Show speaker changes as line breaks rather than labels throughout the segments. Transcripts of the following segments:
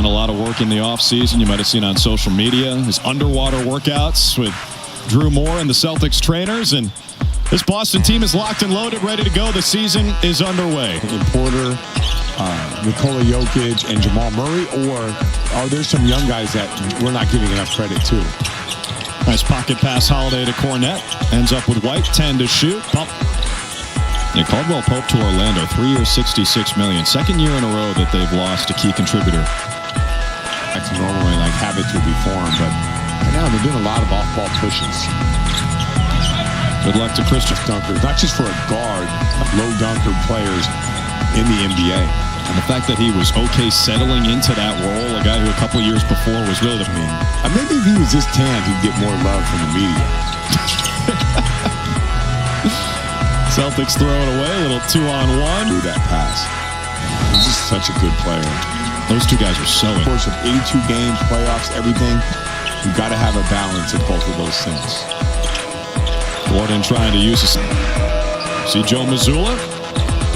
a lot of work in the offseason. You might have seen on social media his underwater workouts with Drew Moore and the Celtics trainers. And this Boston team is locked and loaded, ready to go. The season is underway.
Porter, Nikola Jokic, and Jamal Murray, or are there some young guys that we're not giving enough credit to?
Nice pocket pass, Holiday to Cornette. Ends up with White, 10 to shoot. Pump. Yeah, Caldwell Pope to Orlando, 3 years, $66 million. Second year in a row that they've lost a key contributor.
That's normally like habits would be formed, but right now they're doing a lot of off-ball pushes.
Good luck to Christopher
Dunker, not just for a guard, low dunker players in the NBA.
And the fact that he was okay settling into that role, a guy who a couple of years before was really the mean.
Maybe if he was this tanned, he'd get more love from the media.
Celtics throw it away, a little 2-on-1.
Through that pass. He's just such a good player.
Those two guys are so in.
Of course, of 82 games, playoffs, everything, you've got to have a balance of both of those things.
Gordon trying to use it. See Joe Mazzulla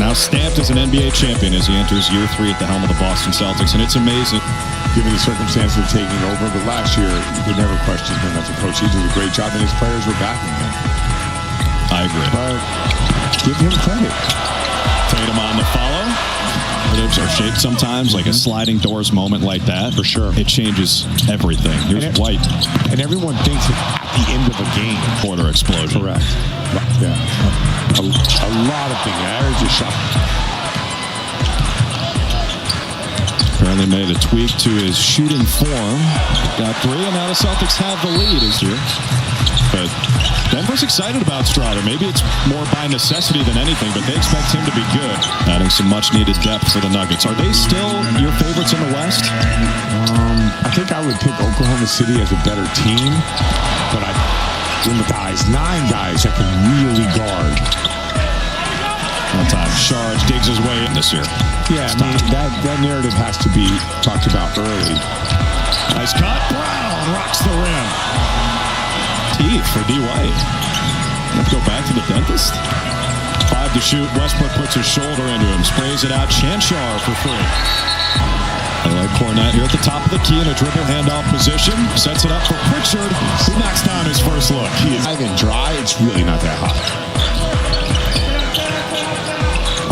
now stamped as an NBA champion as he enters year 3 at the helm of the Boston Celtics, and it's amazing.
Given the circumstances of taking over, but last year you could never question him as a coach. He did a great job, and his players were backing him.
I agree.
But give him credit.
Tatum on the follow. Narratives are shaped sometimes like a sliding doors moment like that.
For sure.
It changes everything. Here's White.
And everyone thinks it's at the end of a game.
Porter explosion.
Correct. Yeah. A lot of things. There's a shot.
Apparently made a tweak to his shooting form. Got 3, and now the Celtics have the lead this year. But Denver's excited about Strawther. Maybe it's more by necessity than anything, but they expect him to be good. Adding some much-needed depth for the Nuggets. Are they still your favorites in the West?
I think I would pick Oklahoma City as a better team, but in the guys, 9 guys that can really guard.
One time, Sharge digs his way in this year.
Yeah, I mean, that narrative has to be talked about early.
Nice cut. Brown rocks the rim. Teeth for D. White. Let's go back to the dentist. 5 to shoot. Westbrook puts his shoulder into him. Sprays it out. Chanchar for 3. They like Cornette here at the top of the key in a dribble handoff position. Sets it up for Pritchard, who knocks down his first look.
He is even dry. It's really not that hot.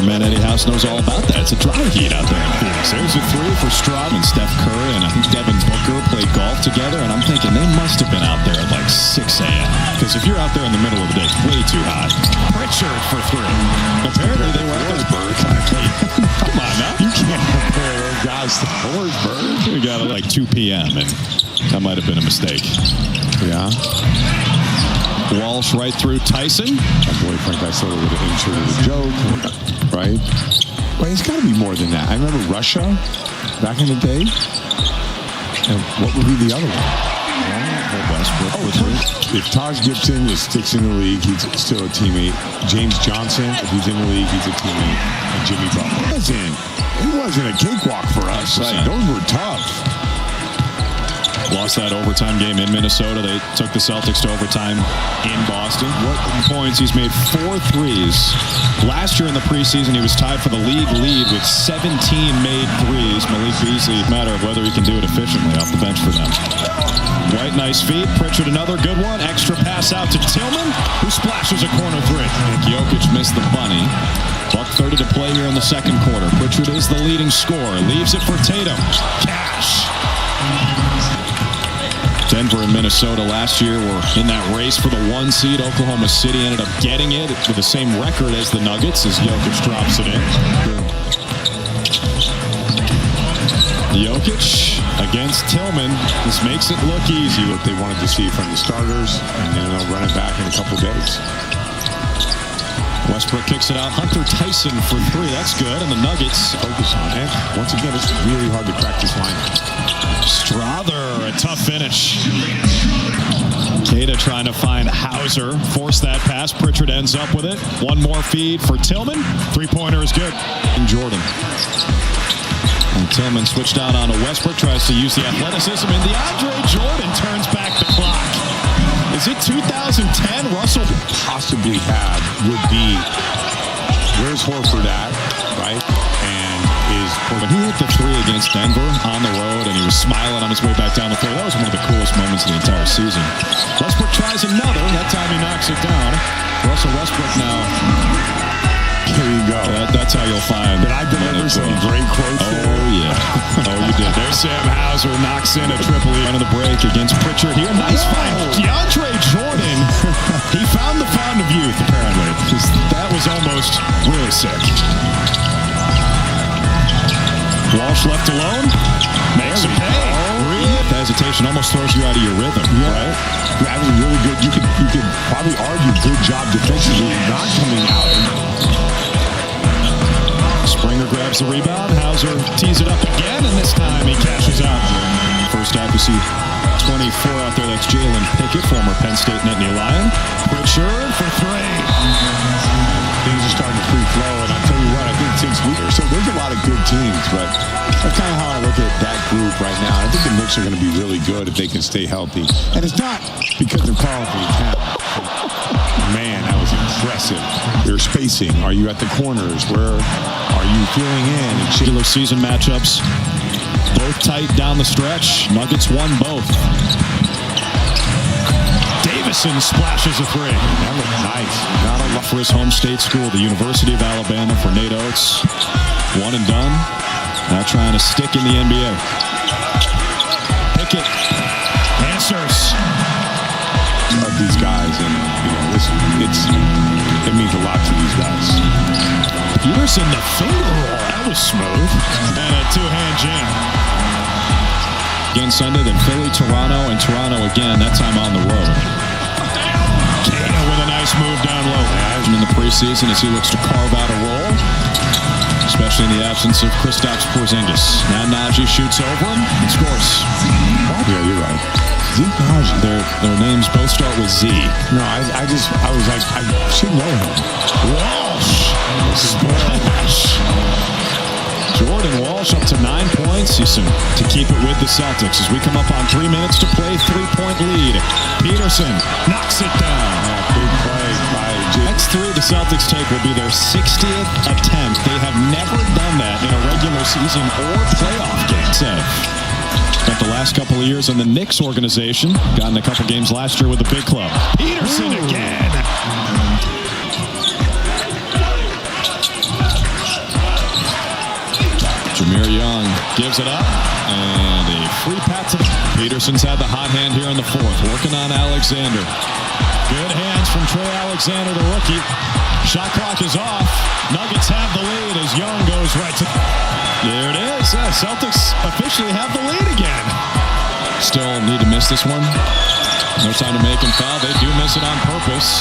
Our man Eddie House knows all about that. It's a dry heat out there in Phoenix. There's a 3 for Stroud and Steph Curry, and I think Devin Booker played golf together, and I'm thinking they must have been out there at like 6 a.m. Because if you're out there in the middle of the day, it's way too hot. Pritchard for 3. Apparently they were at those birds. Come on now.
You can't compare those guys to Forsberg.
We got it like 2 p.m., and that might have been a mistake.
Yeah.
Walsh right through Tyson.
My boy Frank Isola would have inserted a joke, right? Well, it's got to be more than that. I remember Russia back in the day. And what would be the other one? If Taj Gibson sticks in the league, he's still a teammate. James Johnson, if he's in the league, he's a teammate. And Jimmy Butler. It wasn't a cakewalk for us. Like, those were tough.
Lost that overtime game in Minnesota. They took the Celtics to overtime in Boston. What points? He's made 4 threes. Last year in the preseason, he was tied for the league lead with 17 made threes. Malik Beasley, matter of whether he can do it efficiently off the bench for them. White, nice feed. Pritchard, another good one. Extra pass out to Tillman, who splashes a corner 3. Jokic missed the bunny. $1:30 to play here in the second quarter. Pritchard is the leading scorer. Leaves it for Tatum. Cash. Denver and Minnesota last year were in that race for the 1 seed. Oklahoma City ended up getting it with the same record as the Nuggets as Jokic drops it in. Jokic against Tillman. This makes it look easy.
What they wanted to see from the starters, and then they'll run it back in a couple days.
Westbrook kicks it out. Hunter Tyson for 3. That's good. And the Nuggets
focus on it. Once again, it's really hard to crack this line.
Strawther, a tough finish. Keita trying to find Hauser. Force that pass. Pritchard ends up with it. One more feed for Tillman. 3-pointer is good. And Jordan. And Tillman switched out onto Westbrook. Tries to use the athleticism. And DeAndre Jordan turns back the clock. Is it 2010? Russell
possibly have would be, where's Horford at, right? And is
when he hit the 3 against Denver on the road and he was smiling on his way back down the floor. That was one of the coolest moments of the entire season. Westbrook tries another. That time he knocks it down. Russell Westbrook now.
There you go.
That's how you'll find.
Did I deliver some great quotes there?
Oh, yeah. Oh, you did. There's Sam Hauser knocks in a triple end of the break against Pritchard here. Nice find. DeAndre Jordan. He found the fountain of youth, apparently. That was almost really sick. Walsh left alone. Makes a pay. Hesitation almost throws you out of your rhythm, right?
That was really good. You could probably argue good job defensively not coming out.
Springer grabs the rebound. Hauser tees it up again, and this time he cashes out. First half, you see 24 out there. That's Jalen Pickett, former Penn State Nittany Lion. Pritchard for three.
Things are starting to free flow, and I tell you what, I think since so there's a lot of good teams, but that's kind of how I look at that group right now. I think the Knicks are going to be really good if they can stay healthy, and it's not because of Carl Anthony Towns. Man, that was impressive. Their spacing. Are you at the corners? Where are you filling in?
Regular season matchups, both tight down the stretch. Nuggets won both. Davison splashes a three.
That was nice.
Not a lot for his home state school, the University of Alabama, for Nate Oates. One and done. Now trying to stick in the NBA. Pickett answers.
Of these guys, and listen, it means a lot to these guys.
Peterson, the finger roll. That was smooth. And a two-hand jam. Again Sunday, then Philly, Toronto, and Toronto again, that time on the road. Kana with a nice move down low. In the preseason as he looks to carve out a role, especially in the absence of Kristaps Porzingis. Now Najee shoots over him and scores.
Yeah, you're right.
Their names both start with Z.
No, I was like, I should know him.
Walsh. Splash. Jordan Walsh up to 9 points. Houston to keep it with the Celtics as we come up on 3 minutes to play. 3-point lead. Peterson knocks it down.
Big play by
Next three the Celtics take will be their 60th attempt. They have never done that in a regular season or playoff game. Spent the last couple of years in the Knicks organization. Got in a couple games last year with the big club. Peterson again. Jameer Young gives it up, and a free pat to Peterson's had the hot hand here in the fourth, working on Alexander. Good hands from Trey Alexander, the rookie. Shot clock is off. Nuggets have the lead as Young goes right to... There it is. Celtics officially have the lead again. Still need to miss this one. No time to make him foul. They do miss it on purpose.